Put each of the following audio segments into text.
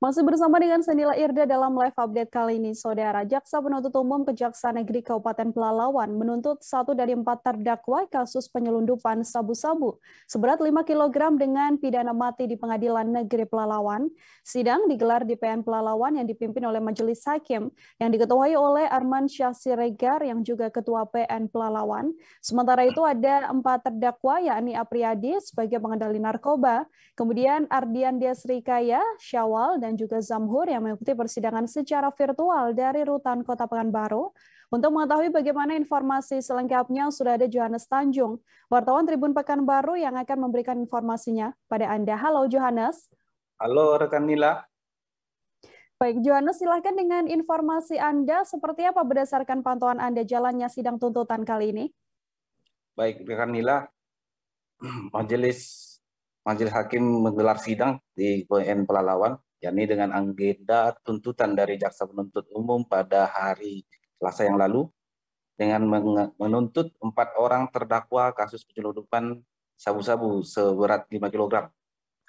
Masih bersama dengan Senila Irda dalam live update kali ini, Saudara. Jaksa Penuntut Umum Kejaksaan Negeri Kabupaten Pelalawan menuntut 1 dari 4 terdakwa kasus penyelundupan sabu-sabu seberat 5 kg dengan pidana mati di Pengadilan Negeri Pelalawan. Sidang digelar di PN Pelalawan yang dipimpin oleh Majelis Hakim yang diketuai oleh Arman Syah Siregar yang juga Ketua PN Pelalawan. Sementara itu ada 4 terdakwa yakni Apriyadi sebagai pengendali narkoba, kemudian Ardian Desrikaya, Syawal, dan juga Zamhur yang mengikuti persidangan secara virtual dari Rutan Kota Pekanbaru. Untuk mengetahui bagaimana informasi selengkapnya, sudah ada Johannes Tanjung, wartawan Tribun Pekanbaru yang akan memberikan informasinya pada Anda. Halo Johannes. Halo rekan Nila. Baik, Johannes, silahkan dengan informasi Anda, seperti apa berdasarkan pantauan Anda jalannya sidang tuntutan kali ini? Baik, rekan Nila, Majelis Hakim menggelar sidang di PN Pelalawan, yakni dengan agenda tuntutan dari Jaksa Penuntut Umum pada hari Selasa yang lalu, dengan menuntut 4 orang terdakwa kasus penyelundupan sabu-sabu seberat 5 kg.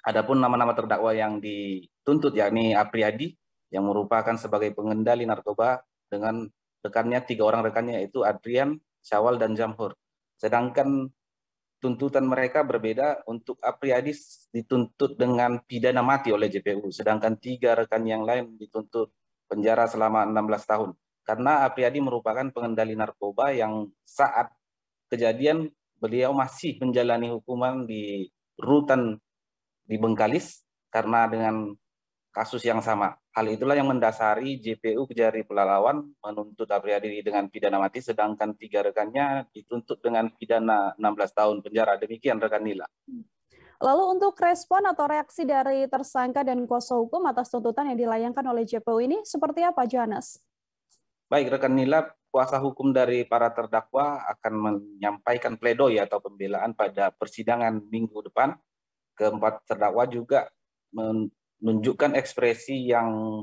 Adapun nama-nama terdakwa yang dituntut yakni Apriyadi, yang merupakan sebagai pengendali narkoba dengan rekannya, 3 orang rekannya, yaitu Adrian, Syawal, dan Zamhur. Sedangkan tuntutan mereka berbeda. Untuk Apriyadi dituntut dengan pidana mati oleh JPU, sedangkan 3 rekan yang lain dituntut penjara selama 16 tahun. Karena Apriyadi merupakan pengendali narkoba yang saat kejadian beliau masih menjalani hukuman di rutan di Bengkalis karena dengan kasus yang sama. Hal itulah yang mendasari JPU Kejari Pelalawan menuntut Apriyadi dengan pidana mati, sedangkan 3 rekannya dituntut dengan pidana 16 tahun penjara. Demikian rekan Nila. Lalu untuk respon atau reaksi dari tersangka dan kuasa hukum atas tuntutan yang dilayangkan oleh JPU ini seperti apa, Johannes? Baik rekan Nila, kuasa hukum dari para terdakwa akan menyampaikan pledoi atau pembelaan pada persidangan minggu depan. Keempat terdakwa juga menunjukkan ekspresi yang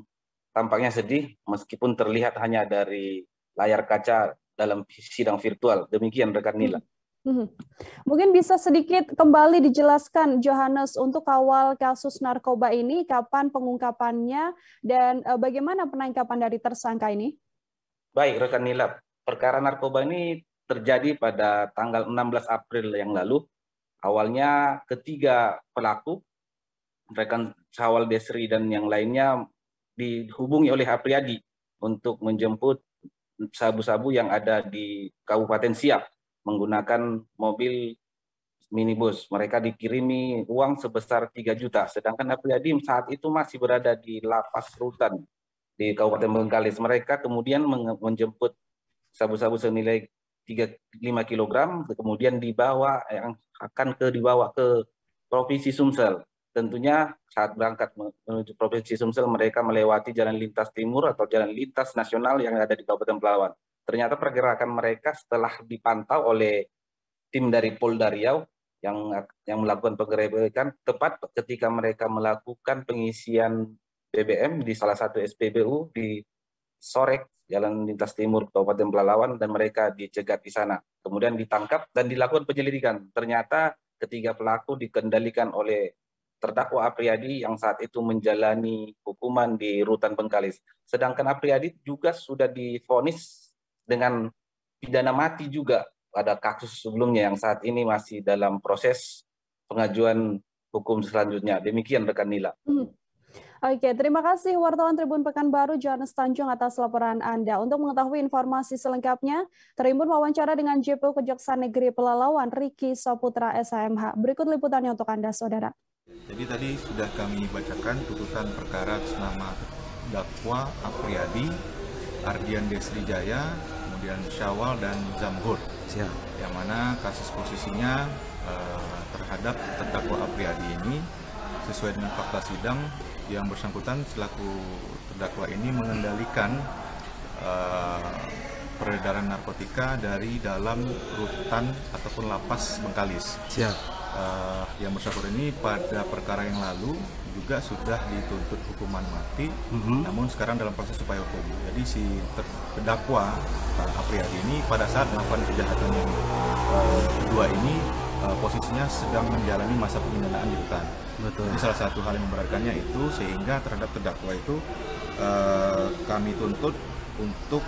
tampaknya sedih meskipun terlihat hanya dari layar kaca dalam sidang virtual. Demikian rekan Nila. Mungkin bisa sedikit kembali dijelaskan, Johannes, untuk awal kasus narkoba ini, kapan pengungkapannya dan bagaimana penangkapan dari tersangka ini? Baik rekan Nila, perkara narkoba ini terjadi pada tanggal 16 April yang lalu. Awalnya ketiga pelaku, rekan Syawal, Desri, dan yang lainnya dihubungi oleh Apriyadi untuk menjemput sabu-sabu yang ada di Kabupaten Siak menggunakan mobil minibus. Mereka dikirimi uang sebesar 3 juta, sedangkan Apriyadi saat itu masih berada di lapas rutan di Kabupaten Bengkalis. Mereka kemudian menjemput sabu-sabu senilai 5 kg, kemudian dibawa ke Provinsi Sumsel. Tentunya saat berangkat menuju Provinsi Sumsel, mereka melewati jalan lintas timur atau jalan lintas nasional yang ada di Kabupaten Pelalawan. Ternyata pergerakan mereka setelah dipantau oleh tim dari Polda Riau yang melakukan penggerebekan tepat ketika mereka melakukan pengisian BBM di salah satu SPBU di Sorek, jalan lintas timur Kabupaten Pelalawan, dan mereka dicegat di sana. Kemudian ditangkap dan dilakukan penyelidikan. Ternyata ketiga pelaku dikendalikan oleh terdakwa Apriyadi yang saat itu menjalani hukuman di Rutan Bengkalis. Sedangkan Apriyadi juga sudah divonis dengan pidana mati juga pada kasus sebelumnya yang saat ini masih dalam proses pengajuan hukum selanjutnya. Demikian rekan Nila. Oke, terima kasih wartawan Tribun Pekanbaru Johannes Tanjung atas laporan Anda. Untuk mengetahui informasi selengkapnya, terimbun wawancara dengan JPU Kejaksaan Negeri Pelalawan Riki Saputra SHMH. Berikut liputannya untuk Anda, Saudara. Jadi tadi sudah kami bacakan tuntutan perkara atas nama dakwa Apriyadi, Ardian Desrijaya, kemudian Syawal, dan Zamhur. Yang mana kasus posisinya terhadap terdakwa Apriyadi ini sesuai dengan fakta sidang, yang bersangkutan selaku terdakwa ini mengendalikan peredaran narkotika dari dalam rutan ataupun lapas Bengkalis. Yang bersangkutan ini pada perkara yang lalu juga sudah dituntut hukuman mati, namun sekarang dalam proses upaya hukum. Jadi si terdakwa Apriyadi ini pada saat melakukan kejahatan yang kedua ini posisinya sedang menjalani masa pemindahan di rutan. Betul. Jadi salah satu hal yang memberatkannya itu, sehingga terhadap terdakwa itu kami tuntut untuk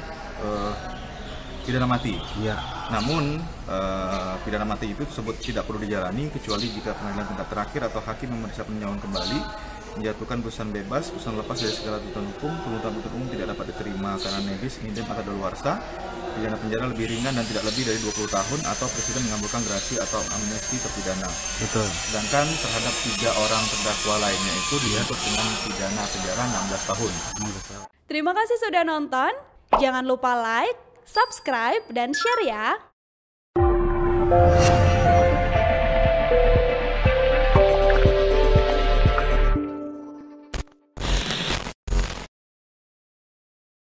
pidana mati. Ya. Namun pidana mati itu tersebut tidak perlu dijalani kecuali jika pengadilan tingkat terakhir atau hakim memeriksa peninjauan kembali menjatuhkan putusan bebas, putusan lepas dari segala tuntutan hukum, tuntutan umum tidak dapat diterima karena negis, idem atau daluarsa, pidana penjara lebih ringan dan tidak lebih dari 20 tahun atau presiden mengabulkan gerasi atau amnesti terpidana. Betul. Sedangkan terhadap 3 orang terdakwa lainnya itu dituntut dengan pidana penjara 16 tahun. Terima kasih sudah nonton. Jangan lupa like, subscribe, dan share ya.